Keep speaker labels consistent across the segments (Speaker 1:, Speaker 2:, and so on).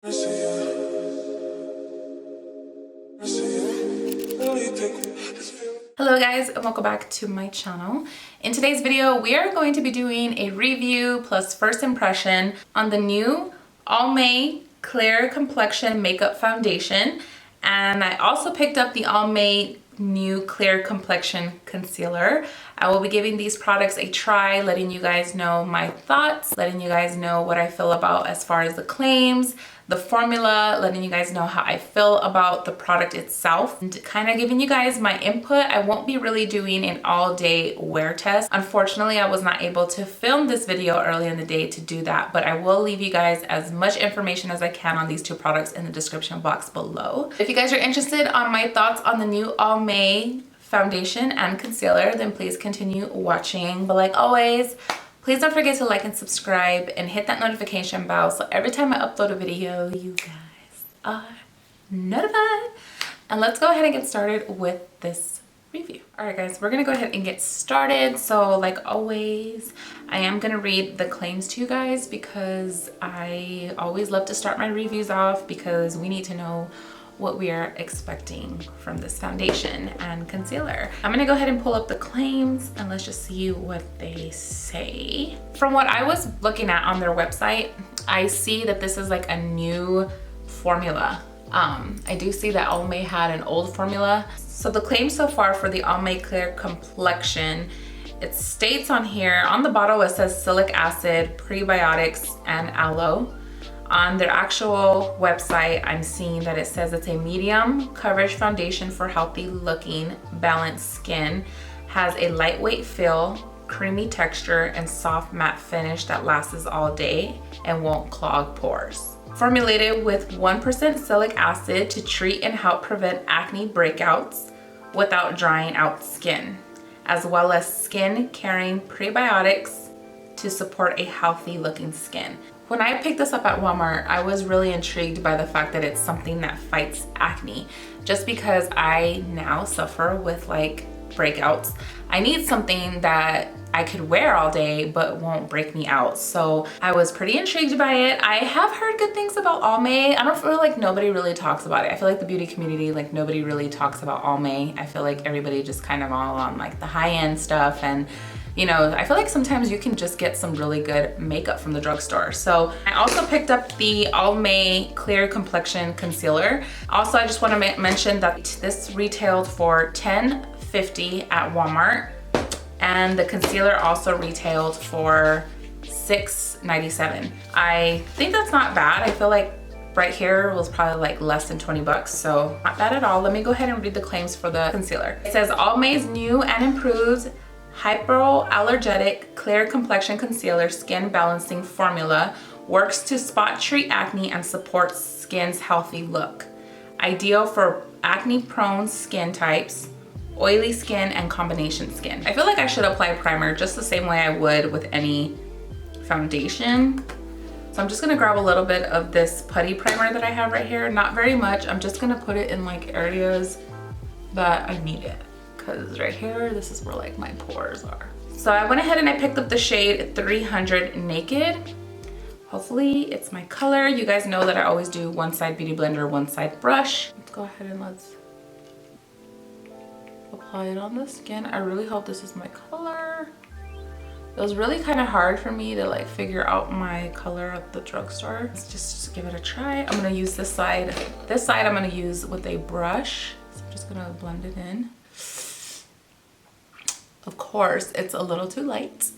Speaker 1: Hello guys, and welcome back to my channel. In today's video, we are going to be doing a review plus first impression on the new Almay Clear Complexion Makeup Foundation. And I also picked up the Almay new Clear Complexion Concealer. I will be giving these products a try, letting you guys know my thoughts, letting you guys know what I feel about as far as the claims, the formula, letting you guys know how I feel about the product itself, and kind of giving you guys my input. I won't be really doing an all-day wear test. Unfortunately, I was not able to film this video early in the day to do that, but I will leave you guys as much information as I can on these two products in the description box below. If you guys are interested on my thoughts on the new Almay foundation and concealer, then please continue watching. But like always, please don't forget to like and subscribe and hit that notification bell so every time I upload a video, you guys are notified. And let's go ahead and get started with this review. All right guys, we're gonna go ahead and get started. So like always, I am gonna read the claims to you guys because I always love to start my reviews off because we need to know what we are expecting from this foundation and concealer. I'm gonna go ahead and pull up the claims and let's just see what they say. From what I was looking at on their website, I see that this is like a new formula. I do see that Almay had an old formula. So the claims so far for the Almay Clear Complexion, it states on here, on the bottle it says salicylic acid, prebiotics, and aloe. On their actual website, I'm seeing that it says it's a medium coverage foundation for healthy looking, balanced skin, has a lightweight feel, creamy texture, and soft matte finish that lasts all day and won't clog pores. Formulated with 1% salicylic acid to treat and help prevent acne breakouts without drying out skin, as well as skin carrying prebiotics to support a healthy looking skin. When I picked this up at Walmart, I was really intrigued by the fact that it's something that fights acne. Just because I now suffer with like breakouts, I need something that I could wear all day but won't break me out. So I was pretty intrigued by it. I have heard good things about Almay. I don't feel like nobody really talks about it. I feel like the beauty community, like nobody really talks about Almay. I feel like everybody just kind of all on like the high-end stuff, and you know, I feel like sometimes you can just get some really good makeup from the drugstore. So I also picked up the Almay Clear Complexion Concealer. Also, I just want to mention that this retailed for $10.50 at Walmart, and the concealer also retailed for $6.97. I think that's not bad. I feel like right here was probably like less than 20 bucks, so not bad at all. Let me go ahead and read the claims for the concealer. It says Almay's new and improved hypoallergenic clear complexion concealer skin balancing formula works to spot treat acne and supports skin's healthy look. Ideal for acne prone skin types, oily skin, and combination skin. I feel like I should apply primer just the same way I would with any foundation. So I'm just gonna grab a little bit of this putty primer that I have right here. Not very much. I'm just gonna put it in like areas that I need it. Because right here, this is where like my pores are. So I went ahead and I picked up the shade 300 Naked. Hopefully it's my color. You guys know that I always do one side beauty blender, one side brush. Let's go ahead and let's apply it on the skin. I really hope this is my color. It was really kind of hard for me to like figure out my color at the drugstore. Let's just give it a try. I'm gonna use this side. This side I'm gonna use with a brush. So I'm just gonna blend it in. Of course, it's a little too light.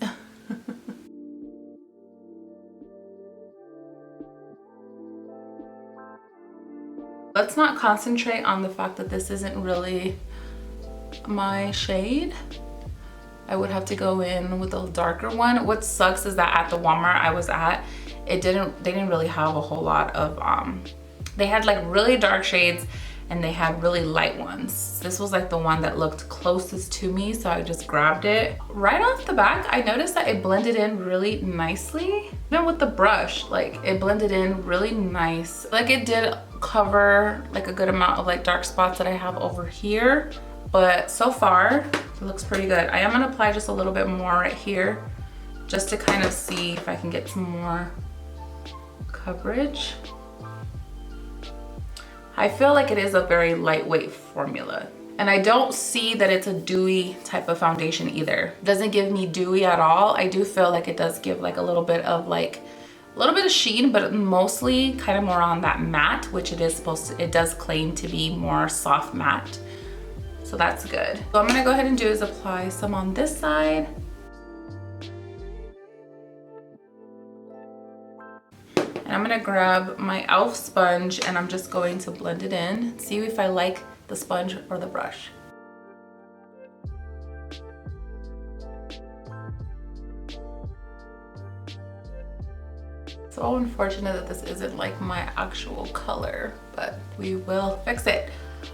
Speaker 1: Let's not concentrate on the fact that this isn't really my shade. I would have to go in with a darker one. What sucks is that at the Walmart I was at, they didn't really have a whole lot of, they had like really dark shades and they had really light ones. This was like the one that looked closest to me, so I just grabbed it. Right off the back, I noticed that it blended in really nicely. Even with the brush, like it blended in really nice. Like it did cover like a good amount of like dark spots that I have over here. But so far, it looks pretty good. I am gonna apply just a little bit more right here, just to kind of see if I can get some more coverage. I feel like it is a very lightweight formula. And I don't see that it's a dewy type of foundation either. It doesn't give me dewy at all. I do feel like it does give like a little bit of sheen, but mostly kind of more on that matte, which it does claim to be more soft matte. So that's good. So I'm gonna go ahead and do is apply some on this side. And I'm gonna grab my e.l.f. sponge and I'm just going to blend it in. See if I like the sponge or the brush. So unfortunate that this isn't like my actual color, but we will fix it.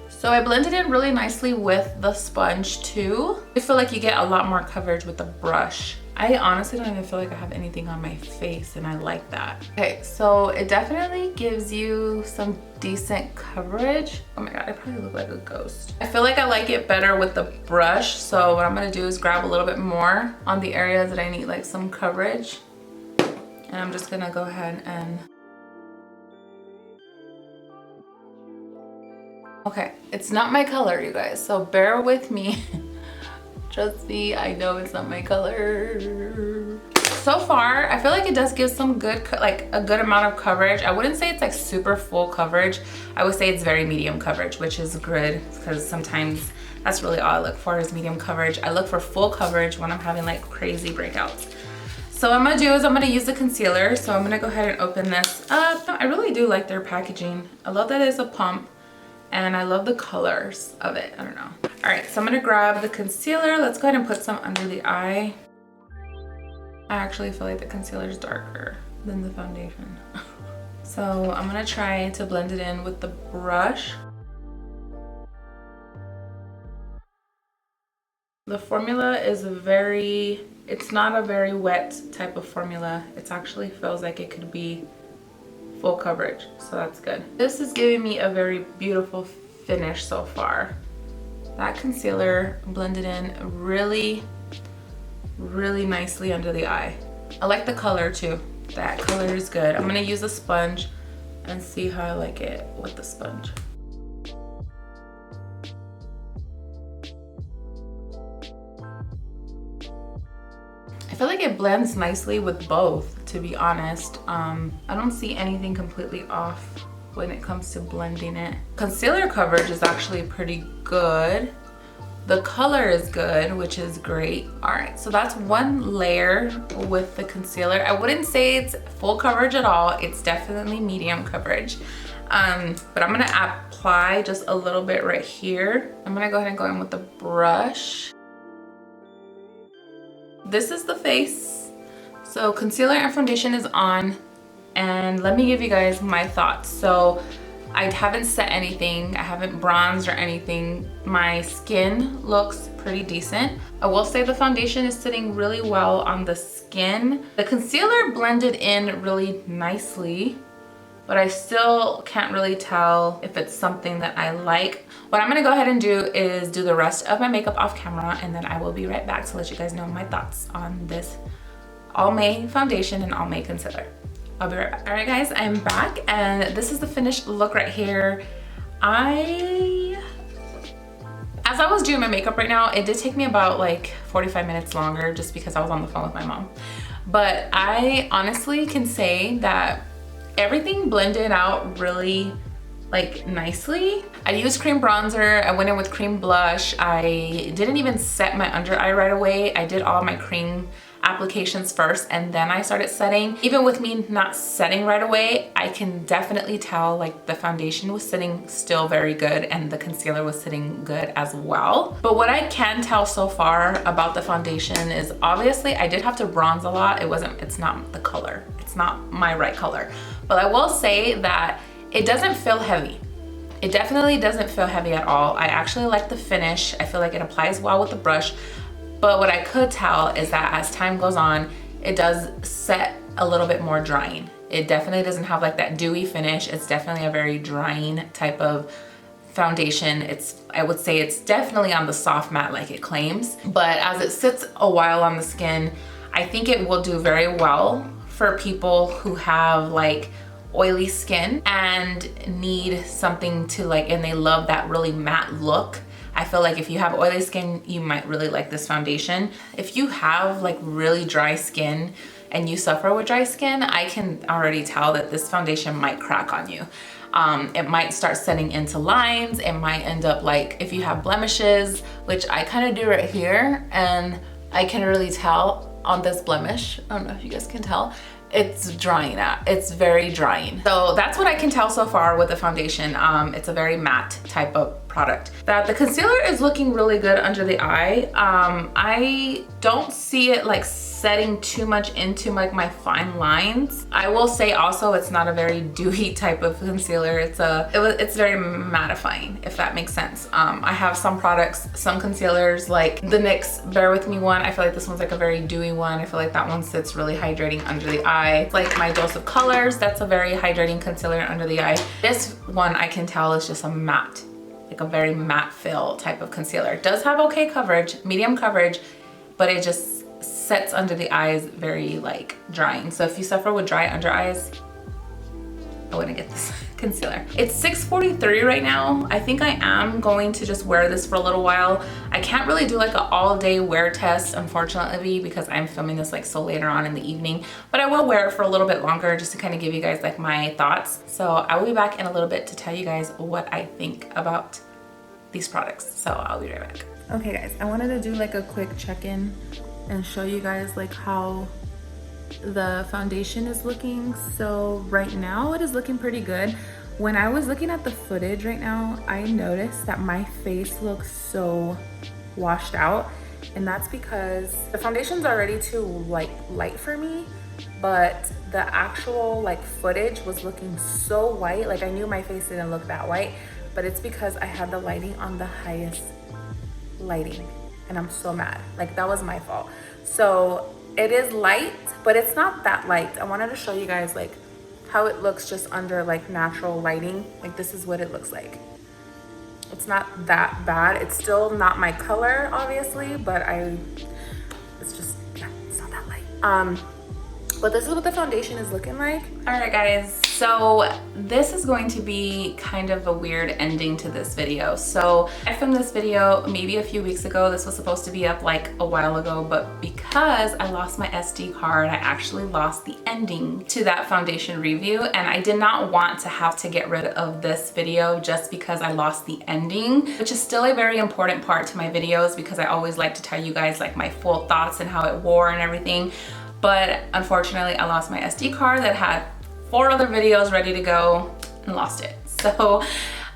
Speaker 1: So I blended it really nicely with the sponge too. I feel like you get a lot more coverage with the brush. I honestly don't even feel like I have anything on my face, and I like that. Okay, so it definitely gives you some decent coverage. Oh my God, I probably look like a ghost. I feel like I like it better with the brush. So what I'm gonna do is grab a little bit more on the areas that I need like some coverage. And I'm just gonna go ahead and, okay, it's not my color, you guys, so bear with me. Trust me, I know it's not my color. So far, I feel like it does give some good, like a good amount of coverage. I wouldn't say it's like super full coverage. I would say it's very medium coverage, which is good because sometimes that's really all I look for is medium coverage. I look for full coverage when I'm having like crazy breakouts. So what I'm gonna do is I'm gonna use the concealer. So I'm gonna go ahead and open this up. I really do like their packaging. I love that it's a pump and I love the colors of it. I don't know. All right, so I'm gonna grab the concealer. Let's go ahead and put some under the eye. I actually feel like the concealer is darker than the foundation. So I'm gonna try to blend it in with the brush. The formula is it's not a very wet type of formula. It actually feels like it could be full coverage, so that's good. This is giving me a very beautiful finish so far. That concealer blended in really, really nicely under the eye. I like the color too. That color is good. I'm gonna use a sponge and see how I like it with the sponge. I feel like it blends nicely with both, to be honest. I don't see anything completely off when it comes to blending it. Concealer coverage is actually pretty good. The color is good, which is great. All right, so that's one layer with the concealer. I wouldn't say it's full coverage at all. It's definitely medium coverage. But I'm gonna apply just a little bit right here. I'm gonna go ahead and go in with the brush. This is the face. So concealer and foundation is on, and let me give you guys my thoughts. So I haven't set anything, I haven't bronzed or anything. My skin looks pretty decent. I will say the foundation is sitting really well on the skin. The concealer blended in really nicely, but I still can't really tell if it's something that I like. What I'm gonna go ahead and do is do the rest of my makeup off camera, and then I will be right back to let you guys know my thoughts on this Almay foundation and Almay concealer. I'll be right back. All right guys, I'm back and this is the finished look right here. As I was doing my makeup right now, it did take me about like 45 minutes longer just because I was on the phone with my mom. But I honestly can say that everything blended out really like nicely. I used cream bronzer, I went in with cream blush. I didn't even set my under eye right away. I did all my cream applications first and then I started setting. Even with me not setting right away, I can definitely tell like the foundation was sitting still very good and the concealer was sitting good as well. But what I can tell so far about the foundation is obviously I did have to bronze a lot. It's not the color. It's not my right color. But I will say that it doesn't feel heavy. It definitely doesn't feel heavy at all. I actually like the finish. I feel like it applies well with the brush. But what I could tell is that as time goes on, it does set a little bit more drying. It definitely doesn't have like that dewy finish. It's definitely a very drying type of foundation. I would say it's definitely on the soft matte like it claims. But as it sits a while on the skin, I think it will do very well for people who have like oily skin and need something to like, and they love that really matte look. I feel like if you have oily skin, you might really like this foundation. If you have like really dry skin and you suffer with dry skin, I can already tell that this foundation might crack on you. It might start setting into lines. It might end up like if you have blemishes, which I kind of do right here, and I can really tell on this blemish. I don't know if you guys can tell. It's drying out. It's very drying. So that's what I can tell so far with the foundation. It's a very matte type of product. The concealer is looking really good under the eye. I don't see it like setting too much into like my fine lines. I will say also it's not a very dewy type of concealer. It's very mattifying, if that makes sense. I have some products, some concealers like the NYX Bear With Me one. I feel like this one's like a very dewy one. I feel like that one sits really hydrating under the eye. It's like my Dose of Colors. That's a very hydrating concealer under the eye. This one I can tell is just a matte, like a very matte fill type of concealer. It does have okay coverage, medium coverage, but it just sets under the eyes very like drying. So if you suffer with dry under eyes, I wouldn't get this concealer. It's 6:43 right now. I think I am going to just wear this for a little while. I can't really do like an all-day wear test, unfortunately, because I'm filming this like so later on in the evening, but I will wear it for a little bit longer just to kind of give you guys like my thoughts. So I will be back in a little bit to tell you guys what I think about these products. So I'll be right back. Okay guys, I wanted to do like a quick check-in and show you guys like how the foundation is looking. So right now it is looking pretty good. When I was looking at the footage right now, I noticed that my face looks so washed out, and that's because the foundation's already too like light for me, but the actual like footage was looking so white. Like I knew my face didn't look that white, but it's because I had the lighting on the highest lighting, and I'm so mad. Like that was my fault. So it is light, but it's not that light. I wanted to show you guys like how it looks just under like natural lighting. Like this is what it looks like. It's not that bad. It's still not my color, obviously, but it's just, yeah, it's not that light. But this is what the foundation is looking like. All right guys, so this is going to be kind of a weird ending to this video. So I filmed this video maybe a few weeks ago. This was supposed to be up like a while ago, but because I lost my SD card, I actually lost the ending to that foundation review, and I did not want to have to get rid of this video just because I lost the ending, which is still a very important part to my videos because I always like to tell you guys like my full thoughts and how it wore and everything. But unfortunately, I lost my SD card that had 4 other videos ready to go and lost it. So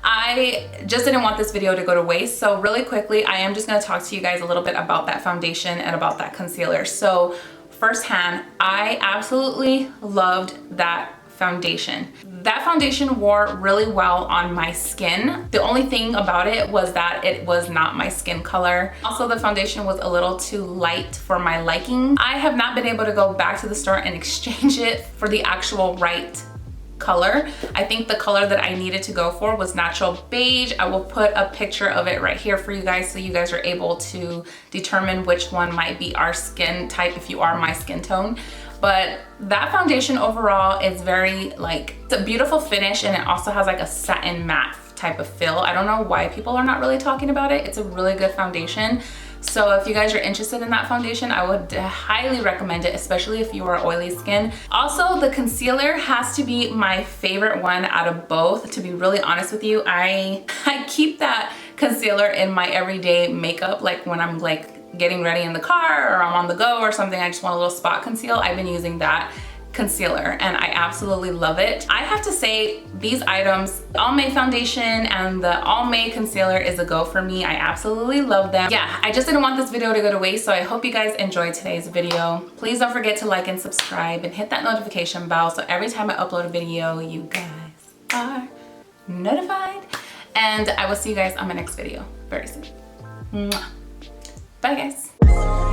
Speaker 1: I just didn't want this video to go to waste. So really quickly, I am just gonna talk to you guys a little bit about that foundation and about that concealer. So firsthand, I absolutely loved that foundation. That foundation wore really well on my skin. The only thing about it was that it was not my skin color. Also, the foundation was a little too light for my liking. I have not been able to go back to the store and exchange it for the actual right color. I think the color that I needed to go for was natural beige. I will put a picture of it right here for you guys so you guys are able to determine which one might be our skin type if you are my skin tone. But that foundation overall is very like, it's a beautiful finish, and it also has like a satin matte type of feel. I don't know why people are not really talking about it. It's a really good foundation. So if you guys are interested in that foundation, I would highly recommend it, especially if you are oily skin. Also, the concealer has to be my favorite one out of both, to be really honest with you. I keep that concealer in my everyday makeup, like when I'm like getting ready in the car or I'm on the go or something, I just want a little spot conceal. I've been using that concealer and I absolutely love it. I have to say these items, Almay foundation and the Almay concealer is a go for me. I absolutely love them. Yeah, I just didn't want this video to go to waste, so I hope you guys enjoyed today's video. Please don't forget to like and subscribe and hit that notification bell so every time I upload a video, you guys are notified. And I will see you guys on my next video very soon. Mwah. Bye guys.